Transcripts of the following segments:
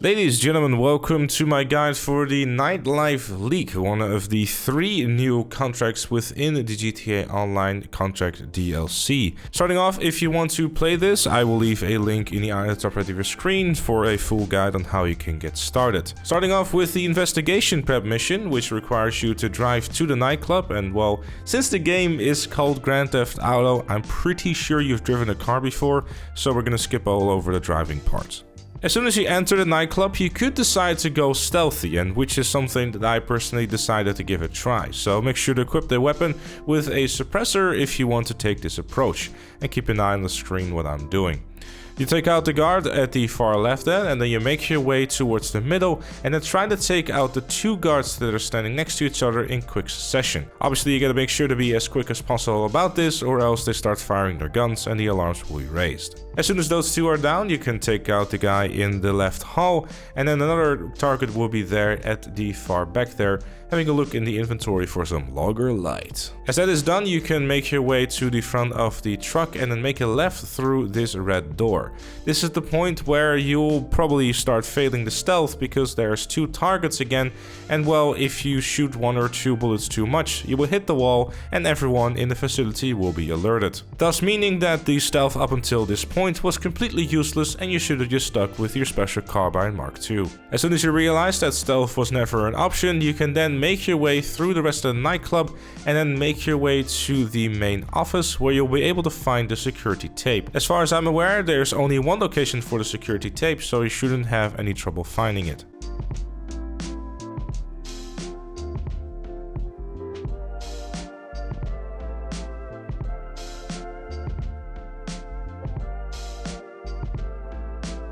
Ladies and gentlemen, welcome to my guide for the Nightlife Leak, one of the 3 new contracts within the GTA Online contract DLC. Starting off, if you want to play this, I will leave a link in the top right of your screen for a full guide on how you can get started. Starting off with the investigation prep mission, which requires you to drive to the nightclub, and well, since the game is called Grand Theft Auto, I'm pretty sure you've driven a car before, so we're gonna skip all over the driving parts. As soon as you enter the nightclub, you could decide to go stealthy, and which is something that I personally decided to give a try. So make sure to equip the weapon with a suppressor if you want to take this approach, and keep an eye on the screen what I'm doing. You take out the guard at the far left then, and then you make your way towards the middle and then try to take out the 2 guards that are standing next to each other in quick succession. Obviously you gotta make sure to be as quick as possible about this, or else they start firing their guns and the alarms will be raised. As soon as those 2 are down, you can take out the guy in the left hall, and then another target will be there at the far back there, having a look in the inventory for some logger light. As that is done, you can make your way to the front of the truck and then make a left through this red door. This is the point where you'll probably start failing the stealth because there's 2 targets again, and well, if you shoot 1 or 2 bullets too much, you will hit the wall and everyone in the facility will be alerted. Thus meaning that the stealth up until this point was completely useless and you should have just stuck with your special carbine Mark II. As soon as you realize that stealth was never an option, you can then make your way through the rest of the nightclub and then make your way to the main office where you'll be able to find the security tape. As far as I'm aware, there's only one location for the security tape, so you shouldn't have any trouble finding it.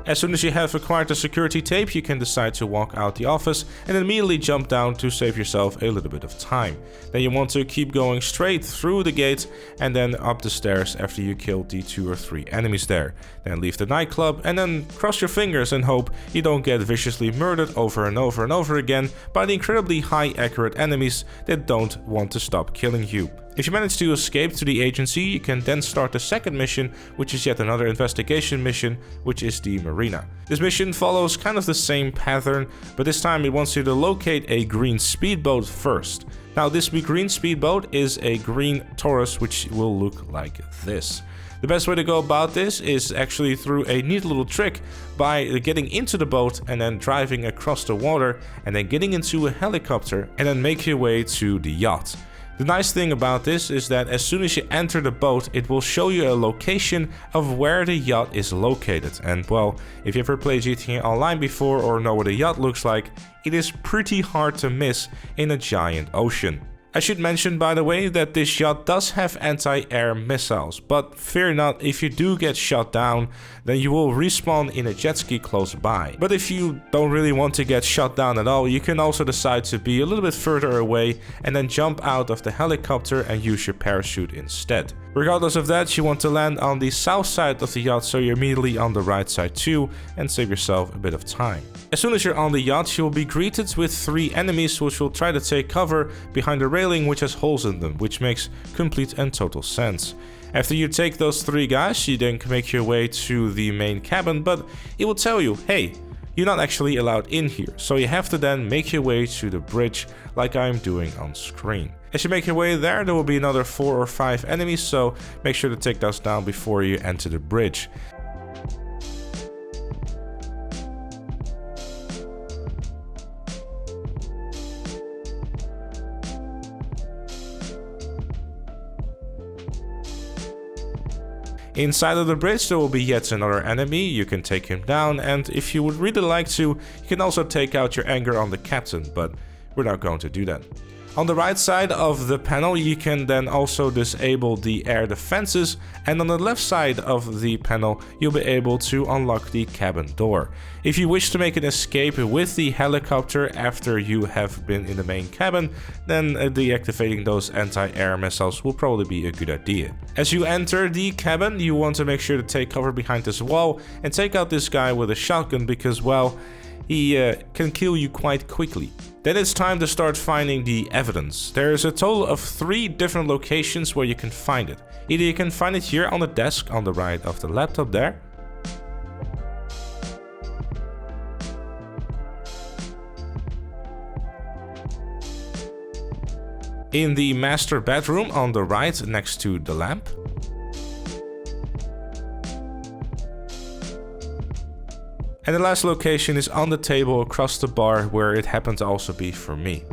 As soon as you have acquired the security tape, you can decide to walk out the office and immediately jump down to save yourself a little bit of time. Then you want to keep going straight through the gate and then up the stairs after you killed the 2 or 3 enemies there. Then leave the nightclub and then cross your fingers and hope you don't get viciously murdered over and over and over again by the incredibly high accurate enemies that don't want to stop killing you. If you manage to escape to the agency, you can then start the second mission, which is yet another investigation mission, which is the Marina. This mission follows kind of the same pattern, but this time it wants you to locate a green speedboat first. Now this green speedboat is a green Taurus, which will look like this. The best way to go about this is actually through a neat little trick by getting into the boat and then driving across the water and then getting into a helicopter and then make your way to the yacht. The nice thing about this is that as soon as you enter the boat, it will show you a location of where the yacht is located. And well, if you ever played GTA Online before or know what a yacht looks like, it is pretty hard to miss in a giant ocean. I should mention, by the way, that this yacht does have anti-air missiles, but fear not, if you do get shot down, then you will respawn in a jet ski close by. But if you don't really want to get shot down at all, you can also decide to be a little bit further away and then jump out of the helicopter and use your parachute instead. Regardless of that, you want to land on the south side of the yacht, so you're immediately on the right side too, and save yourself a bit of time. As soon as you're on the yacht, you'll be greeted with 3 enemies which will try to take cover behind a railing which has holes in them, which makes complete and total sense. After you take those 3 guys, you then can make your way to the main cabin, but it will tell you, hey, you're not actually allowed in here, so you have to then make your way to the bridge like I'm doing on screen. As you make your way there will be another 4 or 5 enemies, so make sure to take those down before you enter the bridge. Inside of the bridge there will be yet another enemy, you can take him down, and if you would really like to, you can also take out your anger on the captain, but we're not going to do that. On the right side of the panel you can then also disable the air defenses, and on the left side of the panel you'll be able to unlock the cabin door. If you wish to make an escape with the helicopter after you have been in the main cabin, then deactivating those anti-air missiles will probably be a good idea. As you enter the cabin, you want to make sure to take cover behind this wall and take out this guy with a shotgun because, well, he can kill you quite quickly. Then it's time to start finding the evidence. There is a total of 3 different locations where you can find it. Either you can find it here on the desk on the right of the laptop there. in the master bedroom on the right next to the lamp. And the last location is on the table across the bar, where it happened to also be for me.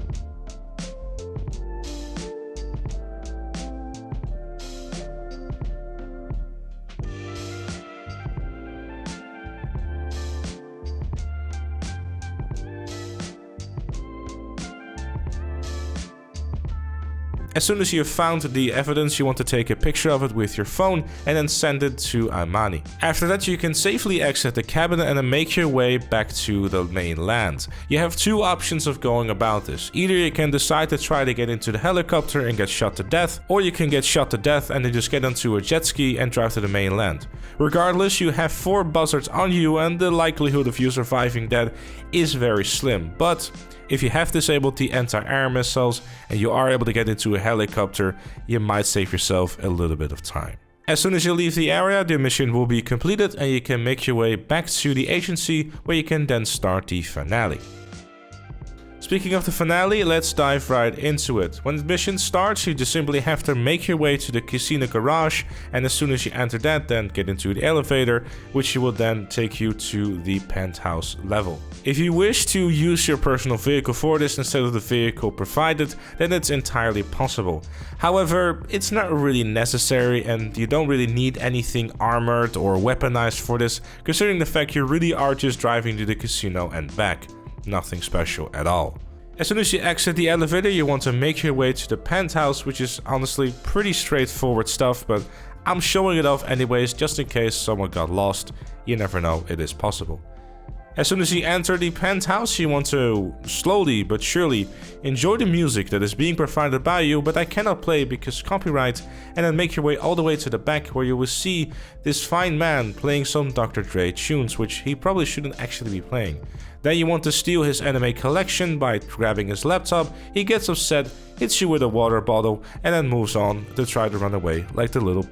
As soon as you have found the evidence, you want to take a picture of it with your phone and then send it to Amani. After that, you can safely exit the cabin and then make your way back to the mainland. You have two options of going about this. Either you can decide to try to get into the helicopter and get shot to death, or you can get shot to death and then just get onto a jet ski and drive to the mainland. Regardless, you have 4 buzzards on you and the likelihood of you surviving that is very slim. But if you have disabled the anti-air missiles and you are able to get into a helicopter, you might save yourself a little bit of time. As soon as you leave the area, the mission will be completed and you can make your way back to the agency, where you can then start the finale. Speaking of the finale, let's dive right into it. When the mission starts, you just simply have to make your way to the casino garage, and as soon as you enter that, then get into the elevator, which will then take you to the penthouse level. If you wish to use your personal vehicle for this instead of the vehicle provided, then it's entirely possible. However, it's not really necessary and you don't really need anything armored or weaponized for this, considering the fact you really are just driving to the casino and back. Nothing special at all. As soon as you exit the elevator, you want to make your way to the penthouse, which is honestly pretty straightforward stuff, but I'm showing it off anyways just in case someone got lost. You never know, it is possible. As soon as you enter the penthouse, you want to slowly but surely enjoy the music that is being provided by you, but I cannot play because copyright, and then make your way all the way to the back, where you will see this fine man playing some Dr. Dre tunes, which he probably shouldn't actually be playing. Then you want to steal his anime collection by grabbing his laptop. He gets upset, hits you with a water bottle, and then moves on to try to run away like the little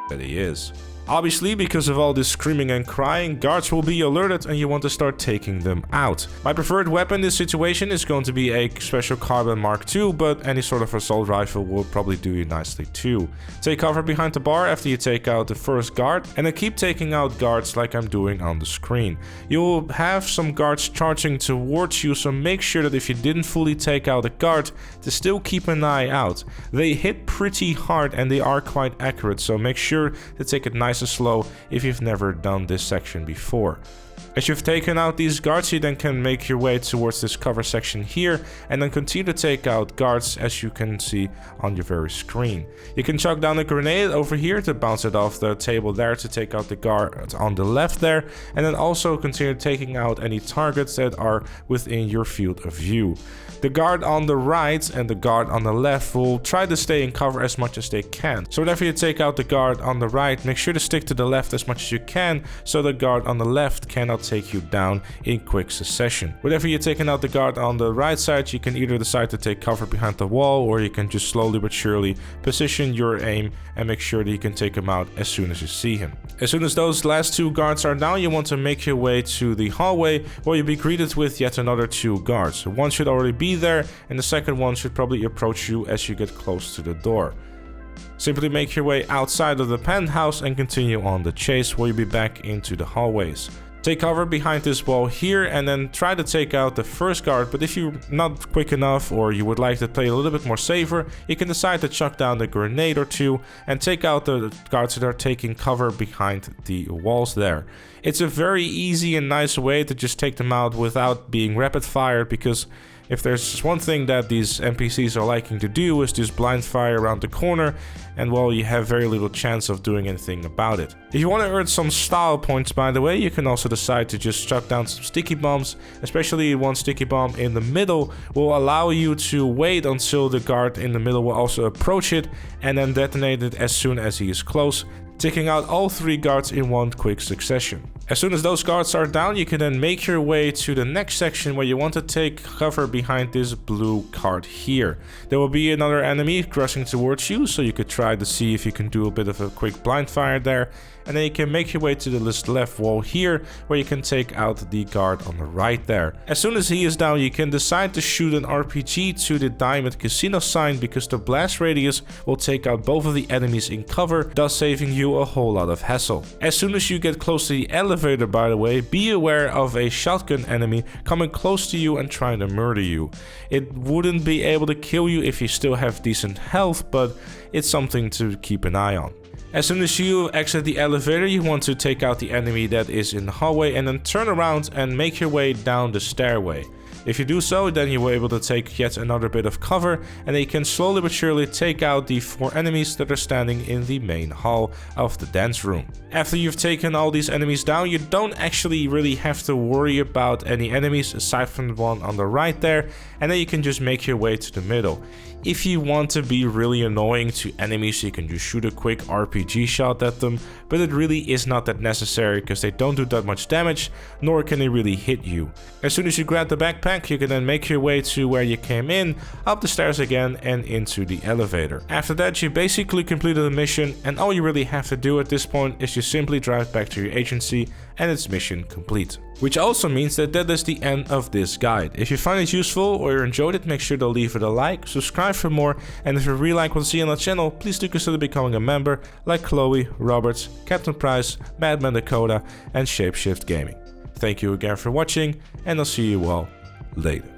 that he is. Obviously, because of all this screaming and crying, guards will be alerted and you want to start taking them out. My preferred weapon in this situation is going to be a special carbine Mark II, but any sort of assault rifle will probably do you nicely too. Take cover behind the bar after you take out the first guard, and then keep taking out guards like I'm doing on the screen. You'll have some guards charging towards you, so make sure that if you didn't fully take out a guard, to still keep an eye out. They hit pretty hard and they are quite accurate, so make sure to take it nice and slow if you've never done this section before. As you've taken out these guards, you then can make your way towards this cover section here and then continue to take out guards, as you can see on your very screen. You can chuck down a grenade over here to bounce it off the table there to take out the guard on the left there, and then also continue taking out any targets that are within your field of view. The guard on the right and the guard on the left will try to stay in cover as much as they can. So whenever you take out the guard on the right, make sure to stick to the left as much as you can, so the guard on the left cannot take you down in quick succession. Whenever you're taking out the guard on the right side, you can either decide to take cover behind the wall, or you can just slowly but surely position your aim and make sure that you can take him out as soon as you see him. As soon as those last 2 guards are down, you want to make your way to the hallway, where you'll be greeted with yet another 2 guards. One should already be there, and the second one should probably approach you as you get close to the door. Simply make your way outside of the penthouse and continue on the chase, where you'll be back into the hallways. Take cover behind this wall here and then try to take out the first guard, but if you're not quick enough or you would like to play a little bit more safer, you can decide to chuck down a grenade or 2 and take out the guards that are taking cover behind the walls there. It's a very easy and nice way to just take them out without being rapid fired, because if there's one thing that these NPCs are liking to do is just blind fire around the corner, and well, you have very little chance of doing anything about it. If you want to earn some style points, by the way, you can also decide to just chuck down some sticky bombs. Especially one sticky bomb in the middle will allow you to wait until the guard in the middle will also approach it, and then detonate it as soon as he is close, taking out all 3 guards in one quick succession. As soon as those guards are down, you can then make your way to the next section where you want to take cover behind this blue card here. There will be another enemy rushing towards you, so you could try to see if you can do a bit of a quick blind fire there. And then you can make your way to the left wall here, where you can take out the guard on the right there. As soon as he is down, you can decide to shoot an RPG to the diamond casino sign, because the blast radius will take out both of the enemies in cover, thus saving you a whole lot of hassle. As soon as you get close to the elevator, by the way, be aware of a shotgun enemy coming close to you and trying to murder you. It wouldn't be able to kill you if you still have decent health, but it's something to keep an eye on. As soon as you exit the elevator, you want to take out the enemy that is in the hallway and then turn around and make your way down the stairway. If you do so, then you will be able to take yet another bit of cover, and then you can slowly but surely take out the 4 enemies that are standing in the main hall of the dance room. After you've taken all these enemies down, you don't actually really have to worry about any enemies aside from the one on the right there, and then you can just make your way to the middle. If you want to be really annoying to enemies, you can just shoot a quick RPG shot at them, but it really is not that necessary because they don't do that much damage, nor can they really hit you. As soon as you grab the backpack, you can then make your way to where you came in, up the stairs again and into the elevator. After that, you basically completed the mission, and all you really have to do at this point is you simply drive back to your agency and it's mission complete. Which also means that is the end of this guide. If you find it useful or you enjoyed it, make sure to leave it a like, subscribe for more, and if you really like what you see on the channel, please do consider becoming a member like Chloe, Roberts, Captain Price, Madman Dakota, and Shapeshift Gaming. Thank you again for watching, and I'll see you all later.